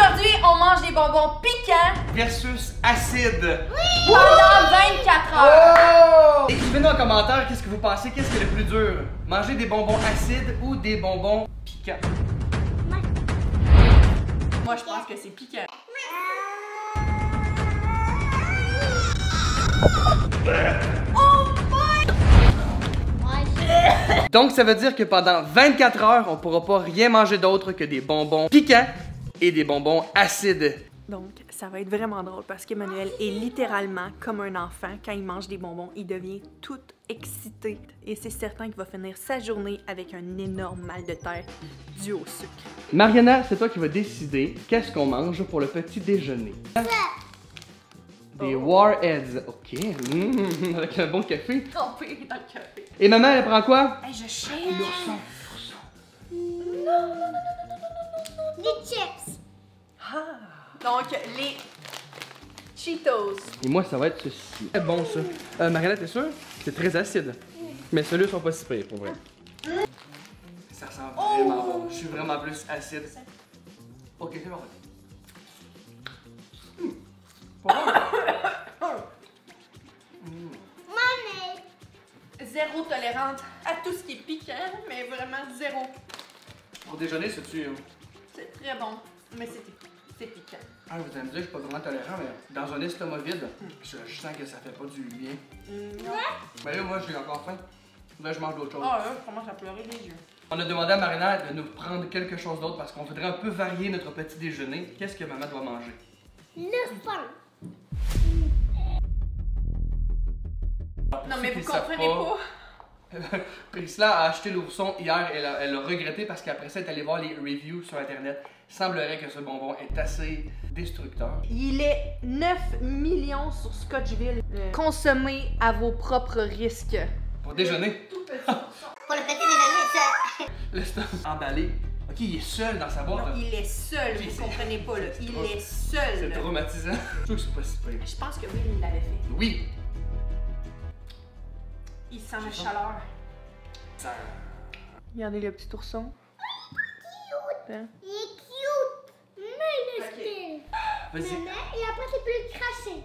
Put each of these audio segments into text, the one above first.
Aujourd'hui, on mange des bonbons piquants versus acide. pendant 24 heures. Oh! Écrivez-nous en commentaire qu'est-ce que vous pensez, qu'est-ce qui est le plus dur? Manger des bonbons acides ou des bonbons piquants? Moi, je pense que c'est piquant. Donc ça veut dire que pendant 24 heures, on pourra pas rien manger d'autre que des bonbons piquants et des bonbons acides. Donc, ça va être vraiment drôle parce qu'Emmanuel est littéralement comme un enfant. Quand il mange des bonbons, il devient tout excité. Et c'est certain qu'il va finir sa journée avec un énorme mal de tête dû au sucre. Mariana, c'est toi qui vas décider qu'est-ce qu'on mange pour le petit déjeuner. Des Warheads, ok. Avec un bon café. Trempé dans le café. Et maman, elle prend quoi? Hey, je chie. L'ourson. Les chips. Donc, les Cheetos. Et moi, ça va être ceci. C'est bon, ça. Mariana, t'es sûre? C'est très acide. Mais ceux-là sont pas si pires, pour vrai. Ça sent vraiment bon. Je suis vraiment plus acide. Ok, c'est bon. Maman. Zéro tolérante à tout ce qui est piquant, mais vraiment zéro. Pour déjeuner, c'est-tu... C'est très bon, mais c'est piquant. Ah, vous allez me dire que je suis pas vraiment tolérant, mais dans un estomac vide, je sens que ça fait pas du bien. Mais là, moi, j'ai encore faim. Là, je mange d'autres choses. Ah, là, je commence à pleurer les yeux. On a demandé à Marina de nous prendre quelque chose d'autre parce qu'on voudrait un peu varier notre petit déjeuner. Qu'est-ce que maman doit manger? Le pain. Non, mais Ceux vous qui savent comprenez pas. Priscilla a acheté l'ourson hier, elle a regretté parce qu'après ça, elle est allée voir les reviews sur internet. Il semblerait que ce bonbon est assez destructeur. Il est 9 millions sur Scotchville. Consommez à vos propres risques. Pour déjeuner, Pour le petit déjeuner, ça. l'estomac emballé. Ok, il est seul dans sa boîte. Non, là. il est seul, Oui, vous comprenez pas, là. Il pas- est seul, C'est là. traumatisant. Je trouve que c'est pas si pire. Je pense que oui, il l'avait fait. Oui. Il sent la chaleur. Ça... Regardez le petit ourson. Hein? Il est cute. Mais il est Ok. style. Vas-y. Maman, et après, c'est plus craché.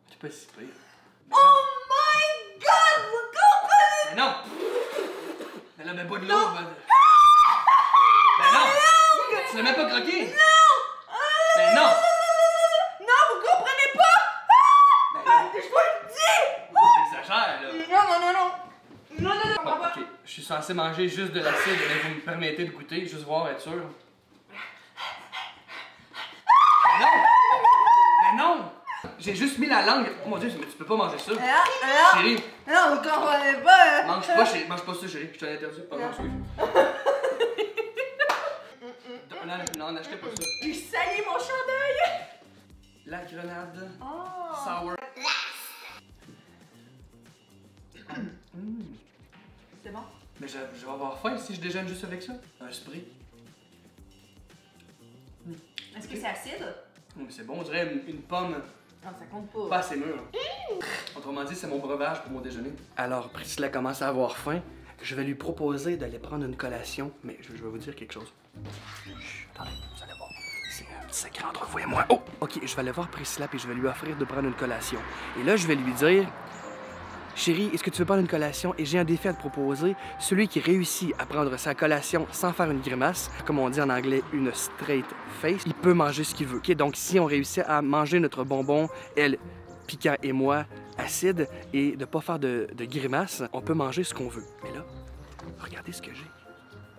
C'est pas si pire. Oh my god, vous comprenez? Mais non! Mais là, mais pas de l'eau. Ben non! Tu l'as même pas croqué! Non! Mais non! Non, vous comprenez pas? Ben non! Je vous le dis! T'exagères, là! Non, je comprends Bon, pas. ok. Je suis censé manger juste de l'acide, mais vous me permettez de goûter, juste voir, être sûr. Mais non! Mais non! J'ai juste mis la langue. Oh mon dieu, mais tu peux pas manger ça. Chérie, Non, vous comprenez pas. mange pas, chérie. Mange pas ça, chérie. Je t'en ai interdit. Oh non, excuse. Non, n'achetez pas ça. J'ai sali mon chandail. La grenade. Oh. Sour. C'est bon? Mais je vais avoir faim si je déjeune juste avec ça. Un spray. Est-ce que c'est acide? Oh, mais c'est bon, on dirait une pomme. Non, ça compte pas. Pas assez mûr. Autrement dit, c'est mon breuvage pour mon déjeuner. Alors, Priscilla commence à avoir faim. Je vais lui proposer d'aller prendre une collation, mais je vais vous dire quelque chose. Chut, attendez, vous allez voir. C'est un petit secret entre vous et moi. Oh! Ok, je vais aller voir Priscilla puis je vais lui offrir de prendre une collation. Et là, je vais lui dire... Chérie, est-ce que tu veux prendre une collation? Et j'ai un défi à te proposer. Celui qui réussit à prendre sa collation sans faire une grimace, comme on dit en anglais, une straight face, il peut manger ce qu'il veut. Ok, donc si on réussit à manger notre bonbon, elle, piquant et moi, acide, et de pas faire de grimace, on peut manger ce qu'on veut. Mais là, regardez ce que j'ai.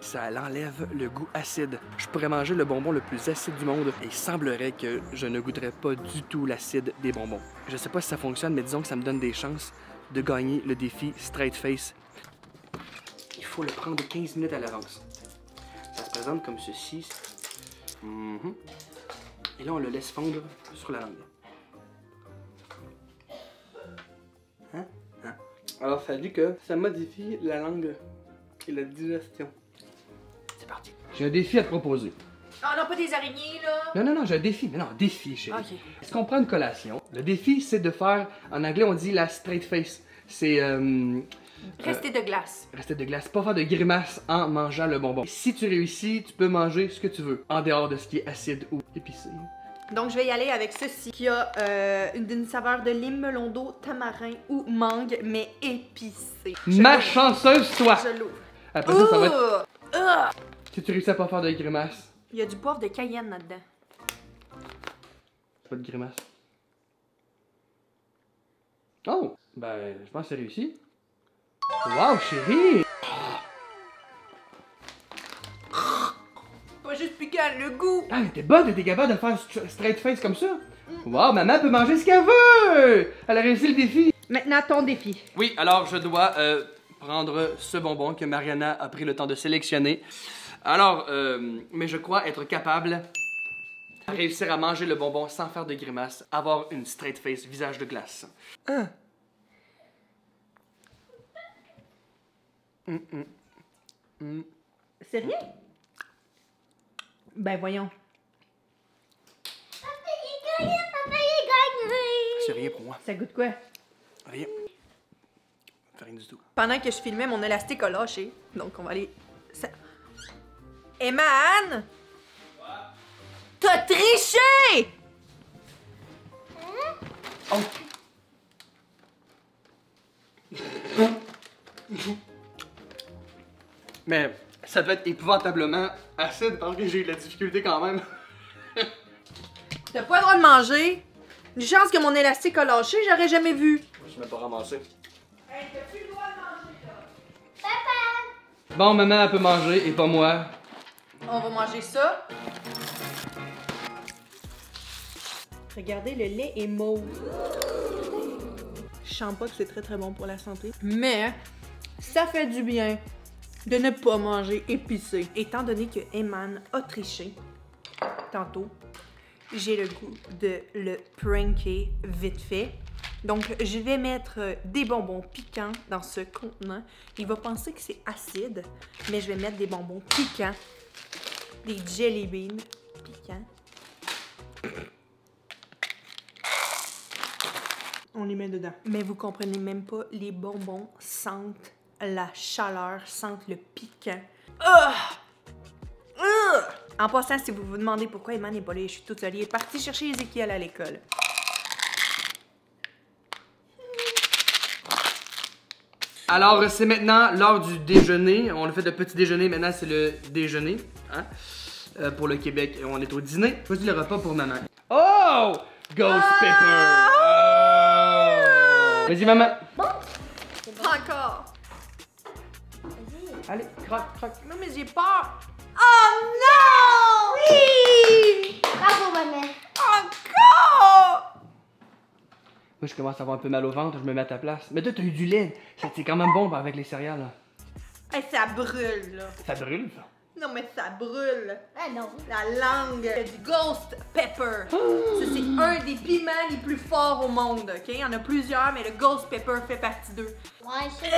Ça l'enlève le goût acide. Je pourrais manger le bonbon le plus acide du monde et il semblerait que je ne goûterais pas du tout l'acide des bonbons. Je sais pas si ça fonctionne, mais disons que ça me donne des chances de gagner le défi Straight Face. Il faut le prendre 15 minutes à l'avance. Ça se présente comme ceci. Et là, on le laisse fondre sur la langue. Hein? Alors, ça dit que ça modifie la langue et la digestion. C'est parti. J'ai un défi à te proposer. Oh non, pas des araignées, là. Non, j'ai un défi. Mais non, défi, chérie. Ok. Est-ce qu'on prend une collation? Le défi, c'est de faire, en anglais, on dit la straight face. C'est Rester de glace. Rester de glace. Pas faire de grimaces en mangeant le bonbon. Si tu réussis, tu peux manger ce que tu veux, en dehors de ce qui est acide ou épicé. Donc, je vais y aller avec ceci, qui a une saveur de lime, melon d'eau, tamarin ou mangue, mais épicé. Ma chanceuse, toi! Je l'ouvre. Après ça, ça va être... Si tu réussis à pas faire de grimaces. Il y a du poivre de Cayenne là-dedans. Pas de grimaces. Oh! Ben, je pense que c'est réussi. Wow, chérie! Pas juste piquant, le goût! Ah, t'es bonne, t'es capable de faire straight face comme ça? Wow, maman peut manger ce qu'elle veut! Elle a réussi le défi! Maintenant, ton défi. Oui, alors je dois prendre ce bonbon que Mariana a pris le temps de sélectionner. Alors, mais je crois être capable de réussir à manger le bonbon sans faire de grimace, avoir une straight face, visage de glace. Sérieux? Ben voyons. Papa, il gagne, papa, il gagne. C'est rien pour moi. Ça goûte quoi? Rien. Rien du tout. Pendant que je filmais, mon élastique a lâché. Donc, on va aller... Eman! T'as triché! Oh! Mais ça peut être épouvantablement acide parce que j'ai eu de la difficulté quand même. T'as pas le droit de manger. Une chance que mon élastique a lâché, j'aurais jamais vu. Je suis même pas ramassé. Hey, t'as plus le droit de manger, là. Papa. Bon, maman, elle peut manger et pas moi. On va manger ça. Regardez, le lait est mauve. Je sens pas que c'est très très bon pour la santé. Mais ça fait du bien de ne pas manger épicé. Étant donné que Eman a triché tantôt, j'ai le goût de le pranker vite fait. Donc, je vais mettre des bonbons piquants dans ce contenant. Il va penser que c'est acide, mais je vais mettre des bonbons piquants, des jelly beans piquants. On les met dedans. Mais vous comprenez même pas, les bonbons sentent la chaleur, sentent le piquant. En passant, si vous vous demandez pourquoi Eman n'est pas là, je suis toute seule. Il est parti chercher Ezekiel à l'école. Alors, c'est maintenant l'heure du déjeuner. On a fait le petit déjeuner, maintenant c'est le déjeuner. Hein? Pour le Québec, on est au dîner. Voici le repas pour maman. Oh! Ghost Pepper! Oh! Vas-y, maman. Pas encore. Allez, croque, croque. Non, mais j'ai peur. Oh non! Oui! Bravo, maman. Encore! Moi, je commence à avoir un peu mal au ventre, je me mets à ta place. Mais toi, t'as eu du lait. C'est quand même bon avec les céréales. Là. Hey, ça brûle, là. Ça brûle, ça. Non, mais ça brûle. Ah non. La langue. Il y a du ghost pepper. Ça, c'est un des piments les plus forts au monde, OK? Il y en a plusieurs, mais le ghost pepper fait partie d'eux. Ouais, c'est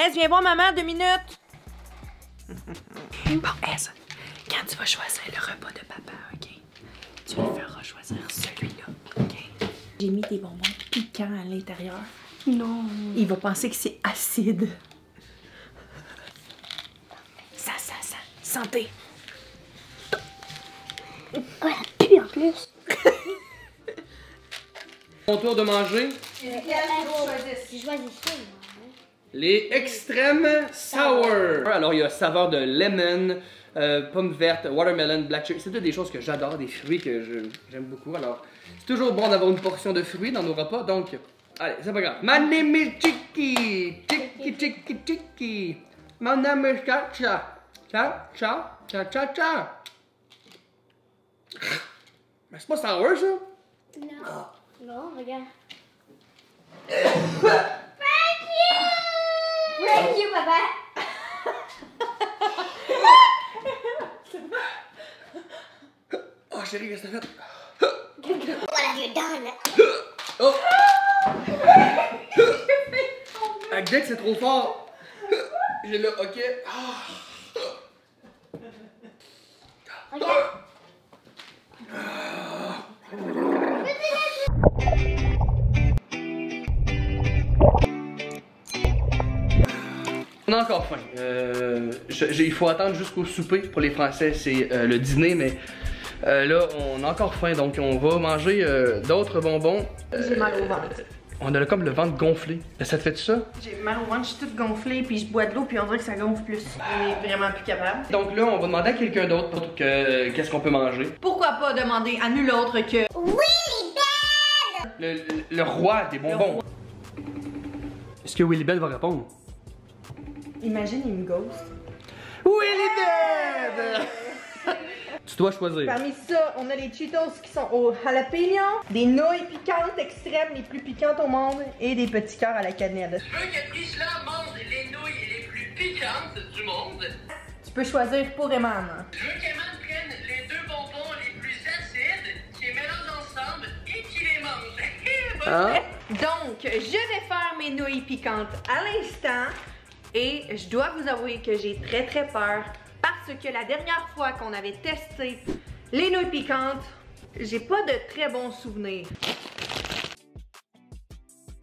Ez, viens voir maman, 2 minutes. Bon, Ez, quand tu vas choisir le repas de papa, OK? Tu le feras choisir celui-là, OK? J'ai mis des bonbons piquants à l'intérieur. Non. Il va penser que c'est acide. Ça. Santé. Oh, la pue en plus. Mon tour de manger. J'ai choisi ça, moi. Les extrêmes sour. Alors, il y a saveur de lemon, pomme verte, watermelon, black cherry. C'est toutes des choses que j'adore, des fruits que j'aime beaucoup. Alors, c'est toujours bon d'avoir une portion de fruits dans nos repas. Donc, allez, c'est pas grave. My name is Chicky. Chicky. My name is Cha. Cha. Mais c'est pas sour, ça? Non. Non, regarde. Thank you, papa. Oh, chérie, qu'est-ce que t'as fait? What have you done? Oh! Dès que c'est trop fort, j'ai là, ok. Regarde. a encore faim. Il faut attendre jusqu'au souper. Pour les Français, c'est le dîner, mais là, on a encore faim, donc on va manger d'autres bonbons. J'ai mal au ventre. On a comme le ventre gonflé. Ça te fait ça? J'ai mal au ventre, je suis toute gonflée, puis je bois de l'eau, puis on dirait que ça gonfle plus. On est vraiment plus capable. Donc là, on va demander à quelqu'un d'autre pour qu'est-ce qu'on peut manger. Pourquoi pas demander à nul autre que... Le roi des bonbons. Est-ce que Willy Bell va répondre? Imagine, il me ghost. Willy Bell! Tu dois choisir. Parmi ça, on a les Cheetos qui sont au jalapeno, des nouilles piquantes extrêmes, les plus piquantes au monde, et des petits cœurs à la cannelle. Je veux que Priscilla mange les nouilles les plus piquantes du monde. Tu peux choisir pour Eman. Je veux qu'Eman prenne les deux bonbons les plus acides, qui les mélange ensemble et qui les mange. Hein? Donc, je vais faire mes nouilles piquantes à l'instant, et je dois vous avouer que j'ai très très peur. Parce que la dernière fois qu'on avait testé les nouilles piquantes, j'ai pas de très bons souvenirs.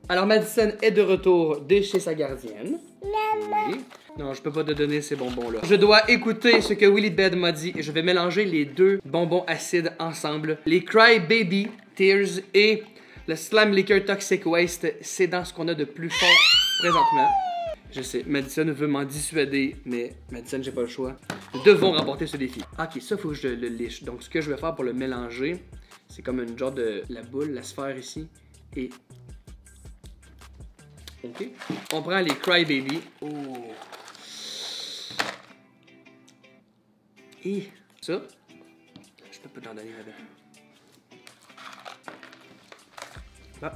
Alors Madison est de retour de chez sa gardienne. Oui. Non, je peux pas te donner ces bonbons-là. Je dois écouter ce que Willy Bell m'a dit et je vais mélanger les deux bonbons acides ensemble. Les Cry Baby Tears et le Slime Liquor Toxic Waste, c'est dans ce qu'on a de plus fort présentement. Je sais, Madison veut m'en dissuader, mais Madison, j'ai pas le choix. Nous devons remporter ce défi. Ok, ça, faut que je le liche. Donc, ce que je vais faire pour le mélanger, c'est comme une genre de... la boule, la sphère ici. Et... ok. On prend les Cry Baby. Oh. Et ça, je peux pas t'en donner là-dedans. Bah.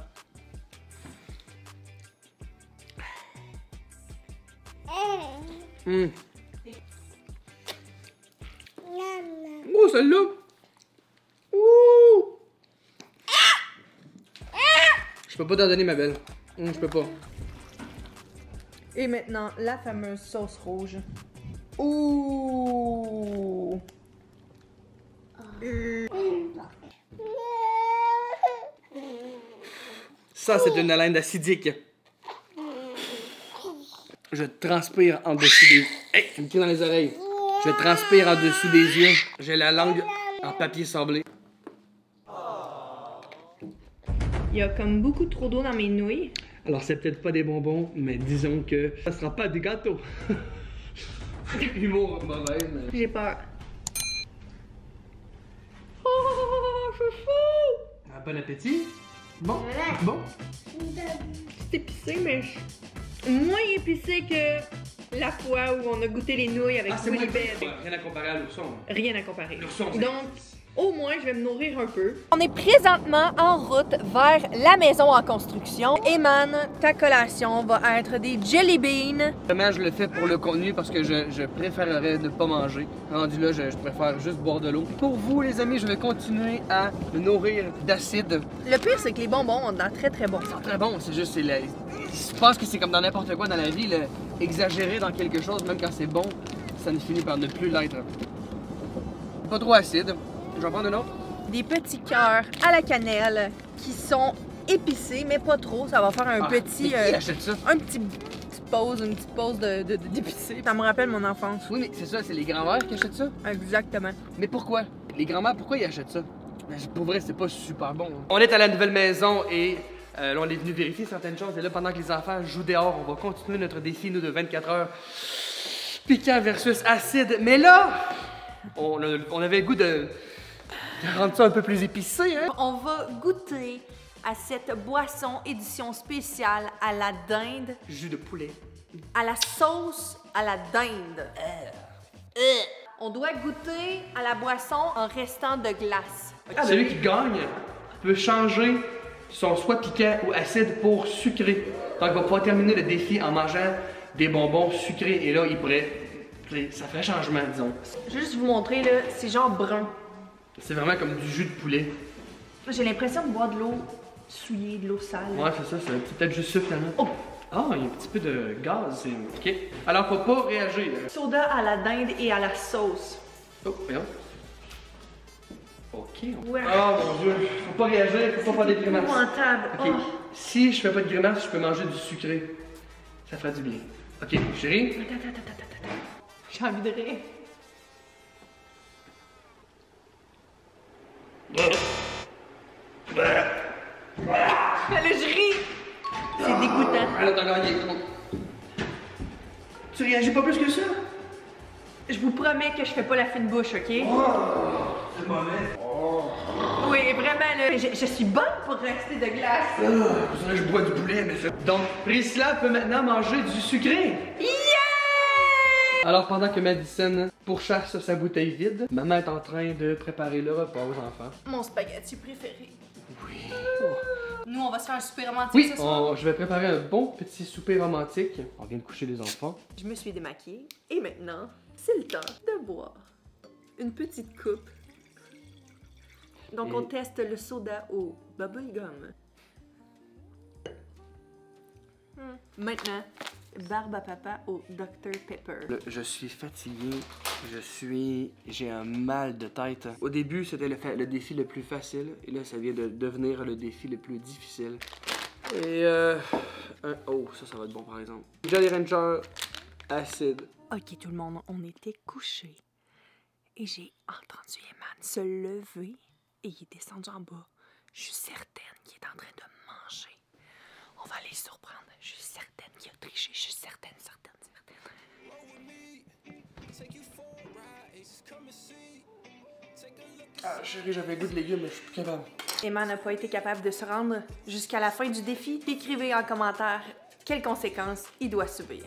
Oh, celle-là! Ouh! Je peux pas t'en donner, ma belle. Je peux pas. Et maintenant, la fameuse sauce rouge. Ouh! Ça, c'est une haleine acidique. Je transpire en dessous des... Hey, tu me crie dans les oreilles. Je transpire en dessous des yeux. J'ai la langue en papier sablé. Il y a comme beaucoup trop d'eau dans mes nouilles. Alors, c'est peut-être pas des bonbons, mais disons que ça sera pas des gâteaux. Humour mauvais, mais... J'ai peur. Oh, chouchou! Bon appétit. Bon, bon. C'est épicé, mais moins épicé que la fois où on a goûté les nouilles avec Willy Bell. Rien à comparer à l'ourson. Rien à comparer. L'ourson, donc, au moins, je vais me nourrir un peu. On est présentement en route vers la maison en construction. Eman, ta collation va être des jelly beans. Vraiment, je le fais pour le contenu parce que je préférerais ne pas manger. Rendu là, je préfère juste boire de l'eau. Pour vous, les amis, je vais continuer à me nourrir d'acide. Le pire, c'est que les bonbons ont de l'air très très bons. C'est très bon, c'est juste, je pense que c'est comme dans n'importe quoi dans la vie, exagérer dans quelque chose, même quand c'est bon, ça ne finit par ne plus l'être. Pas trop acide. Je vais prendre un autre. Des petits cœurs à la cannelle qui sont épicés, mais pas trop. Ça va faire un petit... Qui achète ça? Une petite pause d'épicé. Ça me rappelle mon enfance. Oui, mais c'est ça, c'est les grands-mères qui achètent ça? Exactement. Mais pourquoi? Les grands-mères, pourquoi ils achètent ça? Pour vrai, c'est pas super bon. On est à la nouvelle maison et là, on est venu vérifier certaines choses. Et là, pendant que les enfants jouent dehors, on va continuer notre défi, nous, de 24 heures. Piquant versus acide. Mais là, on avait le goût de rendre ça un peu plus épicé, hein? On va goûter à cette boisson édition spéciale à la dinde. Jus de poulet. À la sauce à la dinde. On doit goûter à la boisson en restant de glace. Celui qui gagne peut changer son soit piquant ou acide pour sucré. Donc, on va pouvoir terminer le défi en mangeant des bonbons sucrés. Et là, il pourrait... ça ferait changement, disons. Je vais juste vous montrer, là, c'est genre brun. C'est vraiment comme du jus de poulet. J'ai l'impression de boire de l'eau souillée, de l'eau sale. Ouais, c'est ça, c'est peut-être juste ça finalement. Oh! Ah, il y a un petit peu de gaz, c'est... Ok. Alors, faut pas réagir. Soda à la dinde et à la sauce. Oh, voyons. Ok. Ouais. Oh mon dieu, faut pas réagir, faut pas faire des grimaces. Épouvantable. Ok. Oh. Si je fais pas de grimaces, je peux manger du sucré. Ça ferait du bien. Ok, chérie. Attends. J'ai envie de rire. Là, je ris. C'est dégoûtant. Alors, t'as gagné. Tu réagis pas plus que ça? Je vous promets que je fais pas la fine bouche, ok? C'est mauvais. Oui, vraiment, là, je suis bonne pour rester de glace. Je bois du poulet, mais ça... Donc, Priscilla peut maintenant manger du sucré. Yeah! Alors, pendant que Madison pourchasse sa bouteille vide, maman est en train de préparer le repas aux enfants. Mon spaghetti préféré. Oui. Nous, on va se faire un souper romantique Oui, ce soir. je vais préparer un bon petit souper romantique. On vient de coucher les enfants. Je me suis démaquillée et maintenant, c'est le temps de boire. Une petite coupe. Donc, Et- on teste le soda au bubblegum. Maintenant, barbe à papa au Dr Pepper. Je suis fatigué, j'ai un mal de tête. Au début, c'était le défi le plus facile, et là, ça vient de devenir le défi le plus difficile. Et oh, ça va être bon par exemple. Jolly Rancher, acide. Ok, tout le monde, on était couchés. Et j'ai entendu Eman se lever et il est descendu en bas. Je suis certaine qu'il est en train de manger. On va aller le surprendre. Je suis certaine qu'il a triché. Je suis certaine. Ah, chérie, j'avais le goût de légumes, mais je suis plus capable. Emma n'a pas été capable de se rendre jusqu'à la fin du défi. Écrivez en commentaire quelles conséquences il doit subir.